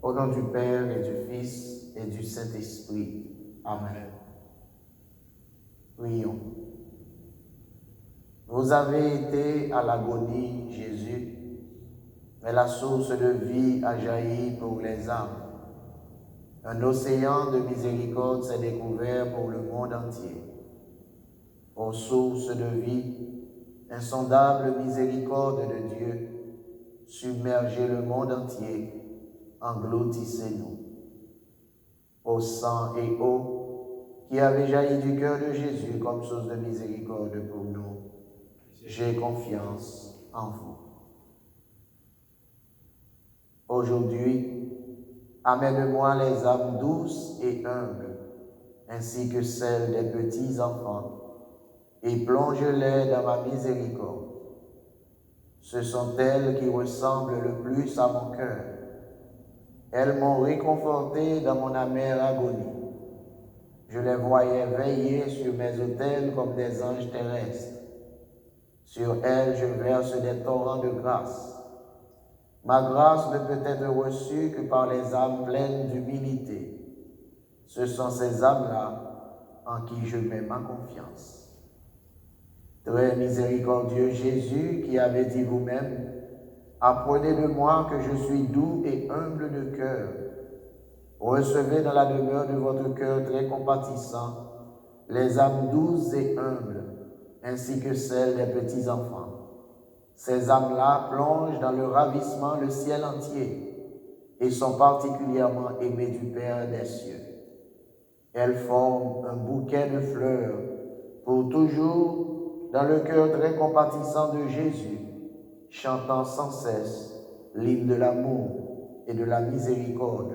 Au nom du Père et du Fils et du Saint-Esprit. Amen. Prions. Vous avez été à l'agonie, Jésus, mais la source de vie a jailli pour les âmes. Un océan de miséricorde s'est découvert pour le monde entier. Ô source de vie, insondable miséricorde de Dieu, submergez le monde entier, engloutissez-nous. Ô sang et eau qui avez jailli du cœur de Jésus comme source de miséricorde pour nous, j'ai confiance en vous. Aujourd'hui, amène-moi les âmes douces et humbles, ainsi que celles des petits enfants, et plonge-les dans ma miséricorde. Ce sont elles qui ressemblent le plus à mon cœur. Elles m'ont réconforté dans mon amère agonie. Je les voyais veiller sur mes autels comme des anges terrestres. Sur elles, je verse des torrents de grâce. Ma grâce ne peut être reçue que par les âmes pleines d'humilité. Ce sont ces âmes-là en qui je mets ma confiance. Très miséricordieux Jésus, qui avez dit vous-même, « Apprenez de moi que je suis doux et humble de cœur. » Recevez dans la demeure de votre cœur très compatissant les âmes douces et humbles, ainsi que celles des petits-enfants. Ces âmes-là plongent dans le ravissement le ciel entier et sont particulièrement aimées du Père des cieux. Elles forment un bouquet de fleurs pour toujours dans le cœur très compatissant de Jésus, chantant sans cesse l'hymne de l'amour et de la miséricorde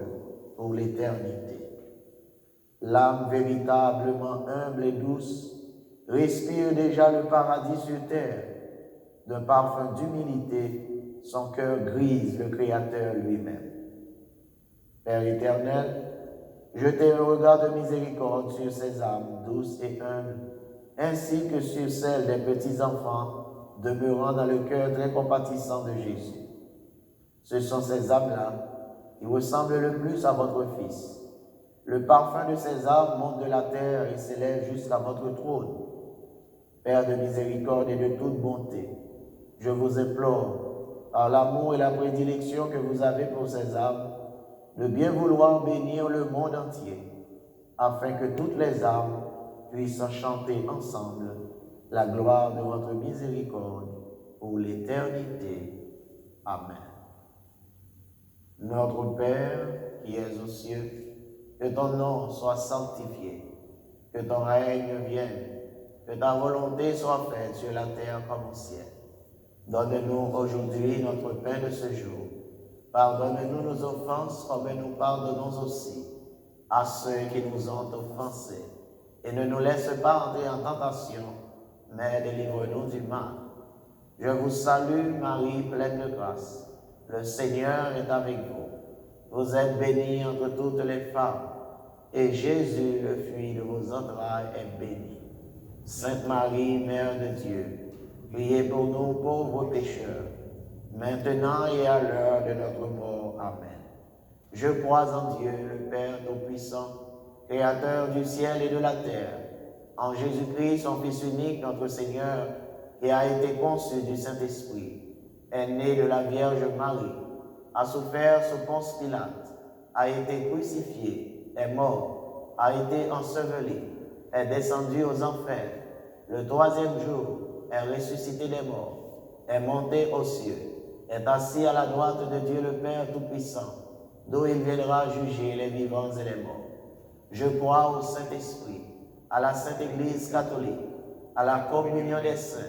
pour l'éternité. L'âme véritablement humble et douce respire déjà le paradis sur terre. D'un parfum d'humilité, son cœur grise le Créateur lui-même. Père éternel, jetez un regard de miséricorde sur ces âmes douces et humbles, ainsi que sur celles des petits-enfants demeurant dans le cœur très compatissant de Jésus. Ce sont ces âmes-là qui ressemblent le plus à votre Fils. Le parfum de ces âmes monte de la terre et s'élève jusqu'à votre trône. Père de miséricorde et de toute bonté, je vous implore, par l'amour et la prédilection que vous avez pour ces âmes, de bien vouloir bénir le monde entier, afin que toutes les âmes puissent chanter ensemble la gloire de votre miséricorde pour l'éternité. Amen. Notre Père qui es aux cieux, que ton nom soit sanctifié, que ton règne vienne, que ta volonté soit faite sur la terre comme au ciel. Donne-nous aujourd'hui notre pain de ce jour. Pardonne-nous nos offenses comme nous pardonnons aussi à ceux qui nous ont offensés. Et ne nous laisse pas entrer en tentation, mais délivre-nous du mal. Je vous salue, Marie, pleine de grâce. Le Seigneur est avec vous. Vous êtes bénie entre toutes les femmes, et Jésus, le fruit de vos entrailles, est béni. Sainte Marie, Mère de Dieu, priez pour nous pauvres pécheurs, maintenant et à l'heure de notre mort. Amen. Je crois en Dieu, le Père Tout-Puissant, Créateur du ciel et de la terre, en Jésus-Christ, son Fils unique, notre Seigneur, qui a été conçu du Saint-Esprit, est né de la Vierge Marie, a souffert sous Ponce Pilate, a été crucifié, est mort, a été enseveli, est descendu aux enfers, le troisième jour est ressuscité des morts, est monté aux cieux, est assis à la droite de Dieu le Père Tout-Puissant, d'où il viendra juger les vivants et les morts. Je crois au Saint-Esprit, à la Sainte Église catholique, à la communion des saints,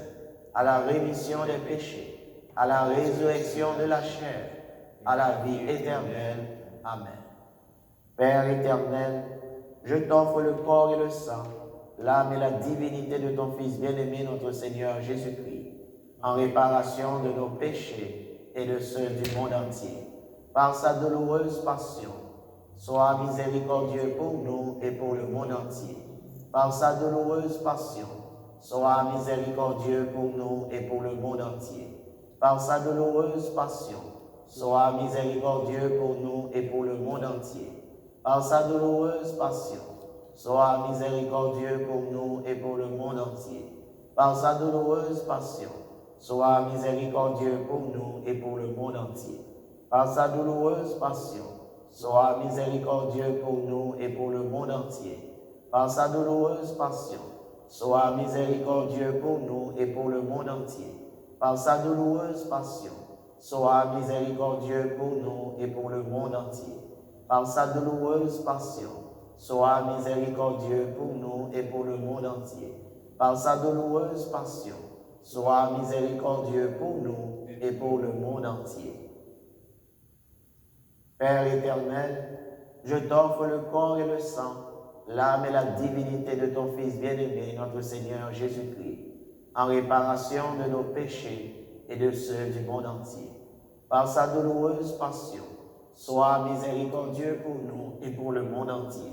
à la rémission des péchés, à la résurrection de la chair, à la vie éternelle. Amen. Père éternel, je t'offre le corps et le sang, l'âme et la divinité de ton Fils bien-aimé, notre Seigneur Jésus-Christ, en réparation de nos péchés et de ceux du monde entier. Par sa douloureuse passion, sois miséricordieux pour nous et pour le monde entier. Par sa douloureuse passion, sois miséricordieux pour nous et pour le monde entier. Par sa douloureuse passion, sois miséricordieux pour nous et pour le monde entier. Par sa douloureuse passion, sois miséricordieux pour nous et pour le monde entier. Par sa douloureuse passion, sois miséricordieux pour nous et pour le monde entier. Par sa douloureuse passion, sois miséricordieux pour nous et pour le monde entier. Par sa douloureuse passion, sois miséricordieux pour nous et pour le monde entier. Par sa douloureuse passion, sois miséricordieux pour nous et pour le monde entier. Par sa douloureuse passion, sois miséricordieux pour nous et pour le monde entier. Par sa douloureuse passion, sois miséricordieux pour nous et pour le monde entier. Père éternel, je t'offre le corps et le sang, l'âme et la divinité de ton Fils bien-aimé, notre Seigneur Jésus-Christ, en réparation de nos péchés et de ceux du monde entier. Par sa douloureuse passion, sois miséricordieux pour nous et pour le monde entier.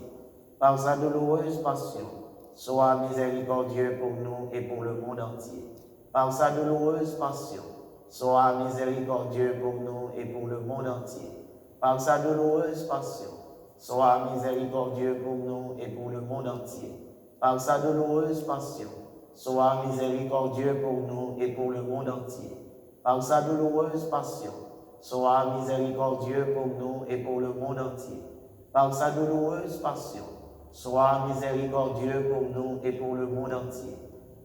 Par sa douloureuse passion, sois miséricordieux pour nous et pour le monde entier. Par sa douloureuse passion, sois miséricordieux pour nous et pour le monde entier. Par sa douloureuse passion, sois miséricordieux pour nous et pour le monde entier. Par sa douloureuse passion, sois miséricordieux pour nous et pour le monde entier. Par sa douloureuse passion, sois miséricordieux pour nous et pour le monde entier. Par sa douloureuse passion, sois miséricordieux pour nous et pour le monde entier.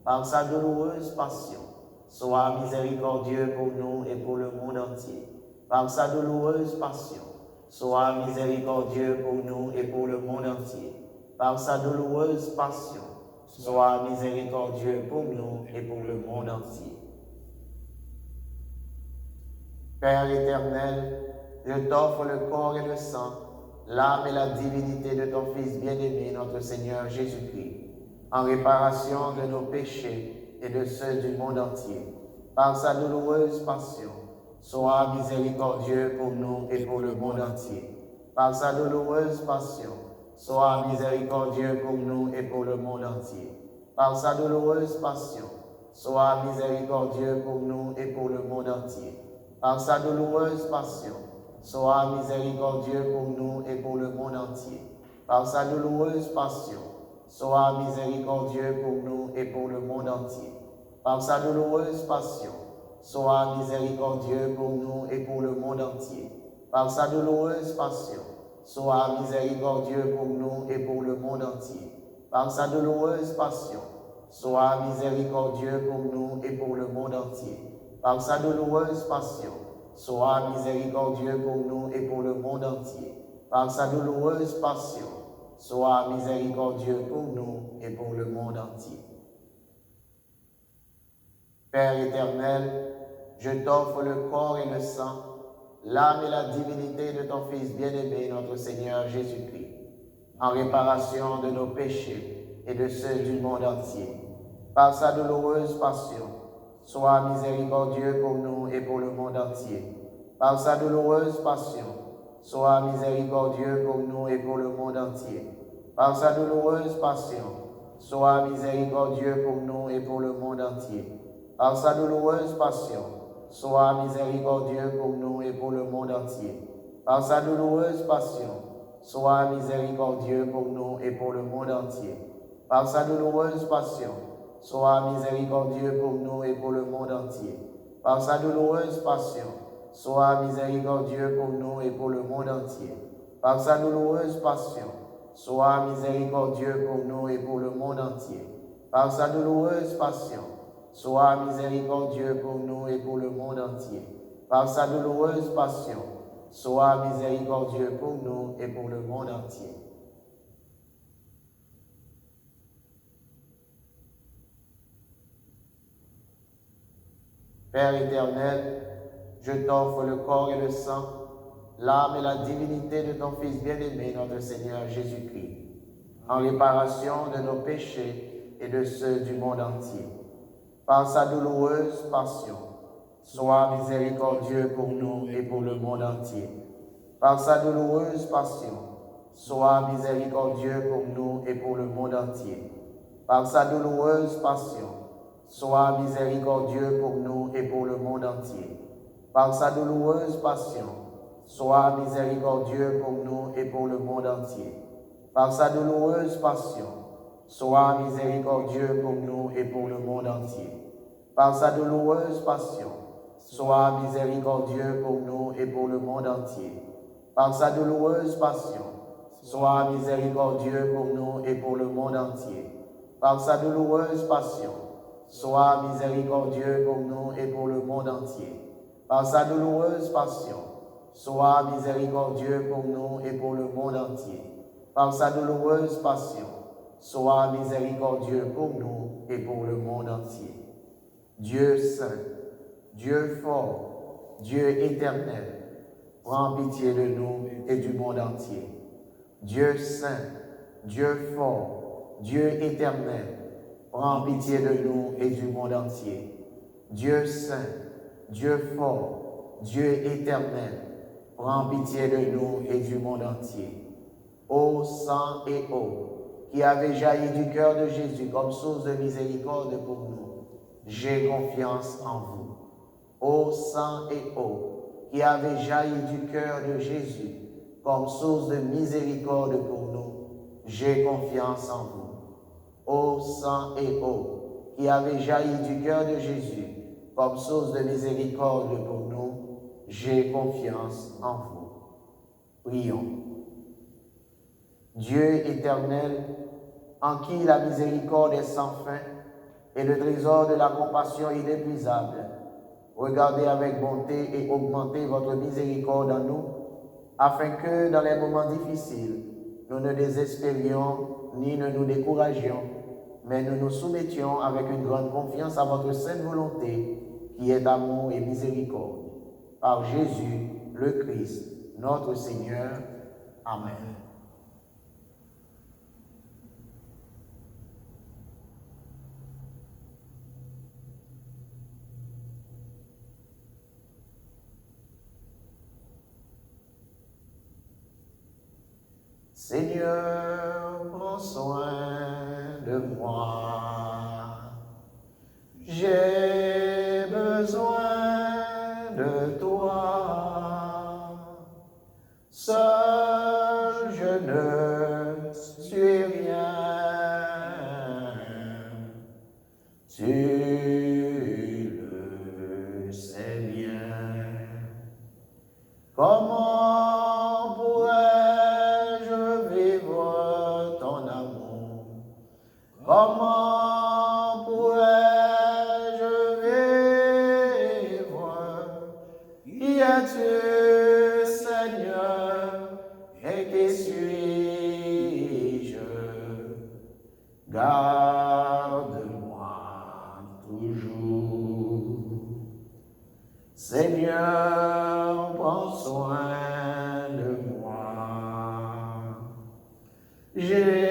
Par sa douloureuse passion, sois miséricordieux pour nous et pour le monde entier. Par sa douloureuse passion, sois miséricordieux pour nous et pour le monde entier. Par sa douloureuse passion, sois miséricordieux pour nous et pour le monde entier. Père éternel, je t'offre le corps et le sang, l'âme et la divinité de ton Fils bien-aimé, notre Seigneur Jésus-Christ, en réparation de nos péchés et de ceux du monde entier. Par sa douloureuse passion, sois miséricordieux pour nous et pour le monde entier. Par sa douloureuse passion, sois miséricordieux pour nous et pour le monde entier. Par sa douloureuse passion, sois miséricordieux pour nous et pour le monde entier. Par sa douloureuse passion, sois miséricordieux pour nous et pour le monde entier. Par sa douloureuse passion, sois miséricordieux pour nous et pour le monde entier. Par sa douloureuse passion, sois miséricordieux pour nous et pour le monde entier. Par sa douloureuse passion, sois miséricordieux pour nous et pour le monde entier. Par sa douloureuse passion, sois miséricordieux pour nous et pour le monde entier. Par sa douloureuse passion, sois miséricordieux pour nous et pour le monde entier. Par sa douloureuse passion, sois miséricordieux pour nous et pour le monde entier. Père éternel, je t'offre le corps et le sang, l'âme et la divinité de ton Fils bien-aimé, notre Seigneur Jésus-Christ, en réparation de nos péchés et de ceux du monde entier. Par sa douloureuse passion, sois miséricordieux pour nous et pour le monde entier. Par sa douloureuse passion, sois miséricordieux pour nous et pour le monde entier. Par sa douloureuse passion, sois miséricordieux pour nous et pour le monde entier. Par sa douloureuse passion, sois miséricordieux pour nous et pour le monde entier. Par sa douloureuse passion, sois miséricordieux pour nous et pour le monde entier. Par sa douloureuse passion, sois miséricordieux pour nous et pour le monde entier. Par sa douloureuse passion, sois miséricordieux pour nous et pour le monde entier. Par sa douloureuse passion, sois miséricordieux pour nous et pour le monde entier. Par sa douloureuse passion, sois miséricordieux pour nous et pour le monde entier. Par sa douloureuse passion, sois miséricordieux pour nous et pour le monde entier. Père éternel, je t'offre le corps et le sang, l'âme et la divinité de ton Fils bien-aimé, notre Seigneur Jésus-Christ, en réparation de nos péchés et de ceux du monde entier. Par sa douloureuse passion, sois miséricordieux pour nous et pour le monde entier. Par sa douloureuse passion, sois miséricordieux pour nous et pour le monde entier. Par sa douloureuse passion, sois miséricordieux pour nous et pour le monde entier. par sa douloureuse passion, sois miséricordieux pour nous et pour le monde entier. Par sa douloureuse passion, sois miséricordieux pour nous et pour le monde entier. Par sa douloureuse passion, sois miséricordieux pour nous et pour le monde entier. Par sa douloureuse passion, sois miséricordieux pour nous et pour le monde entier. Par sa douloureuse passion, sois miséricordieux pour nous et pour le monde entier. Par sa douloureuse passion, sois miséricordieux pour nous et pour le monde entier. Par sa douloureuse passion, sois miséricordieux pour nous et pour le monde entier. Dieu saint, Dieu fort, Dieu éternel, prends pitié de nous et du monde entier. Dieu saint, Dieu fort, Dieu éternel, prends pitié de nous et du monde entier. Dieu saint, Dieu fort, Dieu éternel, prends pitié de nous et du monde entier. Ô sang et eau, qui avez jailli du cœur de Jésus comme source de miséricorde pour nous, j'ai confiance en vous. Ô sang et eau, qui avez jailli du cœur de Jésus comme source de miséricorde pour nous, j'ai confiance en vous. Ô sang et eau, qui avez jailli du cœur de Jésus comme source de miséricorde pour nous, j'ai confiance en vous. Prions. Dieu éternel, en qui la miséricorde est sans fin et le trésor de la compassion inépuisable, regardez avec bonté et augmentez votre miséricorde en nous, afin que, dans les moments difficiles, nous ne désespérions ni ne nous découragions, mais nous nous soumettions avec une grande confiance à votre sainte volonté, qui est amour et miséricorde. Par Jésus, le Christ, notre Seigneur. Amen. Seigneur, prends soin de moi. J'ai besoin de toi. Seul je ne suis rien. Tu le sais bien. Comment pourrais-je vivre ton amour? Comment pourrais-je vivre? Qui es-tu, Seigneur, et qui suis-je? Garde-moi toujours. Seigneur, prends soin de moi. J'ai